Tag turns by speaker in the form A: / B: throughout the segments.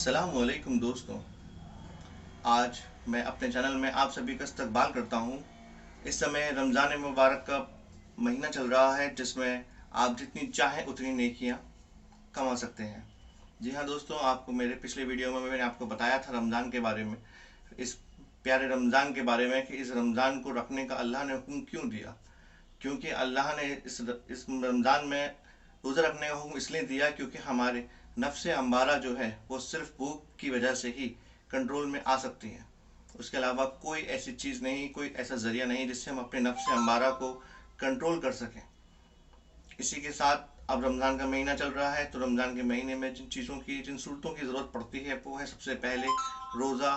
A: अस्सलामुअलैकुम दोस्तों, आज मैं अपने चैनल में आप सभी का इस्तकबाल करता हूँ। इस समय रमज़ान मुबारक का महीना चल रहा है, जिसमें आप जितनी चाहें उतनी नेकियां कमा सकते हैं। जी हाँ दोस्तों, आपको मेरे पिछले वीडियो में मैंने आपको बताया था रमज़ान के बारे में, इस प्यारे रमज़ान के बारे में, कि इस रमज़ान को रखने का अल्लाह ने हुक्म क्यों दिया। क्योंकि अल्लाह ने इस रमज़ान में रोज़ा रखने का हुक्म इसलिए दिया क्योंकि हमारे नफ्स अम्मारा जो है वो सिर्फ भूख की वजह से ही कंट्रोल में आ सकती है। उसके अलावा कोई ऐसी चीज़ नहीं, कोई ऐसा ज़रिया नहीं जिससे हम अपने नफ्स अम्मारा को कंट्रोल कर सकें। इसी के साथ अब रमज़ान का महीना चल रहा है, तो रमज़ान के महीने में जिन चीज़ों की, जिन सूरतों की ज़रूरत पड़ती है वो है सबसे पहले रोज़ा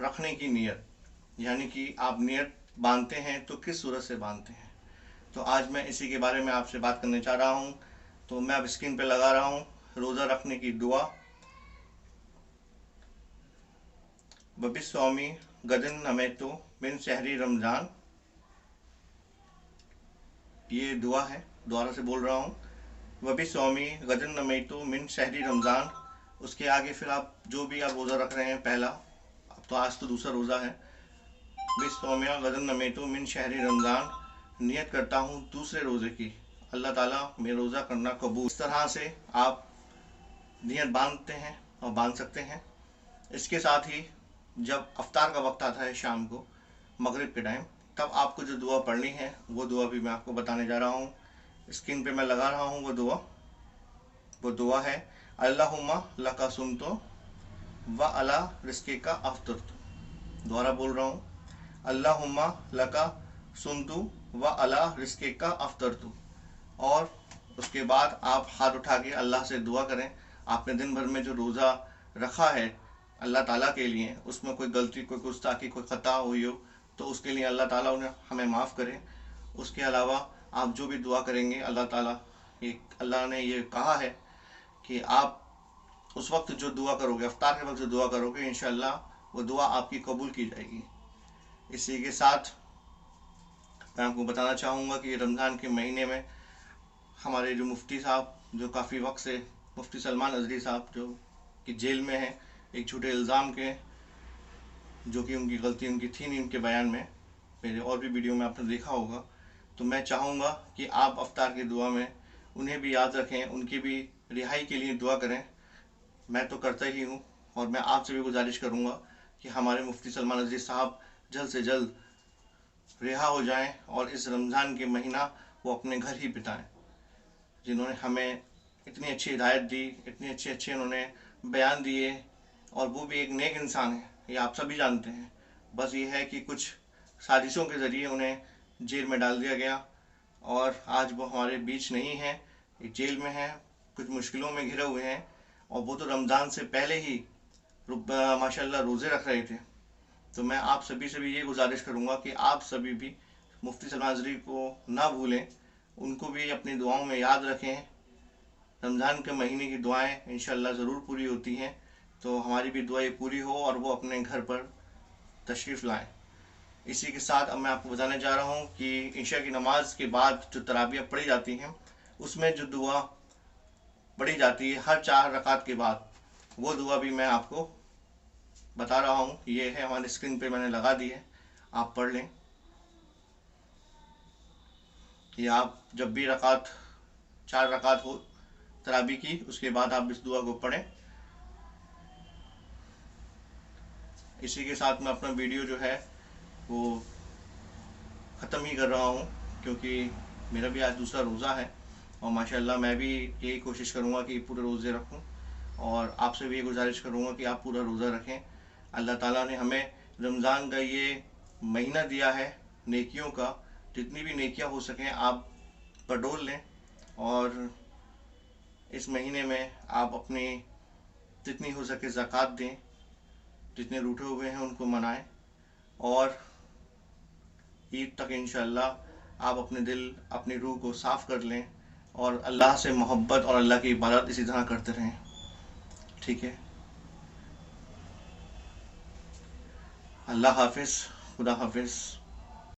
A: रखने की नीयत। यानी कि आप नीयत बांधते हैं तो किस सूरत से बांधते हैं। तो आज मैं इसी के बारे में आपसे बात करने चाह रहा हूँ। तो मैं अब स्क्रीन पे लगा रहा हूँ रोज़ा रखने की दुआ। बबिस्वामी गदन नमेतो बिन शहरी रमज़ान, ये दुआ है, दोबारा से बोल रहा हूँ। वबिस्वामी गदन नमेतो मिन शहरी रमज़ान। उसके आगे फिर आप जो भी आप रोज़ा रख रहे हैं, पहला, अब तो आज तो दूसरा रोज़ा है, बिस्वामिया गदन नमेतो मिन शहरी रमज़ान, नियत करता हूँ दूसरे रोज़े की, अल्लाह ताला मेरा रोज़ा करना कबूल। इस तरह से आप नियत बांधते हैं और बांध सकते हैं। इसके साथ ही जब अफ्तार का वक्त आता है शाम को, मगरिब के टाइम, तब आपको जो दुआ पढ़नी है वो दुआ भी मैं आपको बताने जा रहा हूँ। स्क्रीन पे मैं लगा रहा हूँ वो दुआ है, अल्लाहुम्मा लका सुमतो व अला रिस्के का अफ्तरतु। दोबारा बोल रहा हूँ, अल्लाहुम्मा लका सुमतु व अला रिस्के का अफ्तरतु। और उसके बाद आप हाथ उठा के अल्लाह से दुआ करें। आपने दिन भर में जो रोज़ा रखा है अल्लाह ताला के लिए, उसमें कोई गलती, कोई गुस्ताखी, कोई ख़ता हुई हो तो उसके लिए अल्लाह ताला उन्हें हमें माफ़ करें। उसके अलावा आप जो भी दुआ करेंगे, अल्लाह ताला, ये अल्लाह ने ये कहा है कि आप उस वक्त जो दुआ करोगे, अफ्तार के वक्त जो दुआ करोगे, इंशाअल्लाह वो दुआ आपकी कबूल की जाएगी। इसी के साथ मैं आपको बताना चाहूँगा कि रमज़ान के महीने में हमारे जो मुफ्ती साहब, जो काफ़ी वक्त से, मुफ्ती सलमान अजरी साहब, जो कि जेल में हैं एक झूठे इल्ज़ाम के, जो कि उनकी गलती उनकी थी नहीं उनके बयान में, मेरे और भी वीडियो में आपने देखा होगा। तो मैं चाहूँगा कि आप अफ्तार की दुआ में उन्हें भी याद रखें, उनकी भी रिहाई के लिए दुआ करें। मैं तो करता ही हूँ, और मैं आपसे भी गुजारिश करूँगा कि हमारे मुफ्ती सलमान अजरी साहब जल्द से जल्द रिहा हो जाएं और इस रमज़ान के महीना वो अपने घर ही बिताएं। जिन्होंने हमें इतनी अच्छी हिदायत दी, इतने अच्छे अच्छे उन्होंने बयान दिए, और वो भी एक नेक इंसान है, ये आप सभी जानते हैं। बस ये है कि कुछ साजिशों के ज़रिए उन्हें जेल में डाल दिया गया, और आज वो हमारे बीच नहीं है, एक जेल में है, कुछ मुश्किलों में घिरे हुए हैं। और वो तो रमज़ान से पहले ही माशाल्लाह रोज़े रख रहे थे। तो मैं आप सभी से भी ये गुजारिश करूँगा कि आप सभी भी मुफ्ती सलमान अजरी को ना भूलें, उनको भी अपनी दुआओं में याद रखें। रमज़ान के महीने की दुआएं इंशाअल्लाह ज़रूर पूरी होती हैं। तो हमारी भी दुआएं पूरी हो और वो अपने घर पर तशरीफ़ लाएं। इसी के साथ अब मैं आपको बताने जा रहा हूँ कि ईशा की नमाज के बाद जो तराबियाँ पढ़ी जाती हैं, उसमें जो दुआ पढ़ी जाती है हर 4 रकात के बाद, वो दुआ भी मैं आपको बता रहा हूँ। ये है, हमारे स्क्रीन पे मैंने लगा दी है, आप पढ़ लें। कि आप जब भी 4 रकात हो तराबी की, उसके बाद आप इस दुआ को पढ़ें। इसी के साथ मैं अपना वीडियो जो है वो ख़त्म ही कर रहा हूँ, क्योंकि मेरा भी आज दूसरा रोज़ा है, और माशाल्लाह मैं भी यही कोशिश करूँगा कि पूरे रोज़े रखूँ, और आपसे भी ये गुजारिश करूँगा कि आप पूरा रोज़ा रखें। अल्लाह ताला ने हमें रमज़ान का ये महीना दिया है नेकियों का, जितनी भी नेकियां हो सकें आप बटोर लें, और इस महीने में आप अपनी जितनी हो सके ज़कात दें, जितने रूठे हुए हैं उनको मनाएं, और ईद तक इंशाअल्लाह आप अपने दिल, अपनी रूह को साफ़ कर लें, और अल्लाह से मोहब्बत और अल्लाह की इबादत इसी तरह करते रहें। ठीक है, अल्लाह हाफिज़, खुदा हाफिज़।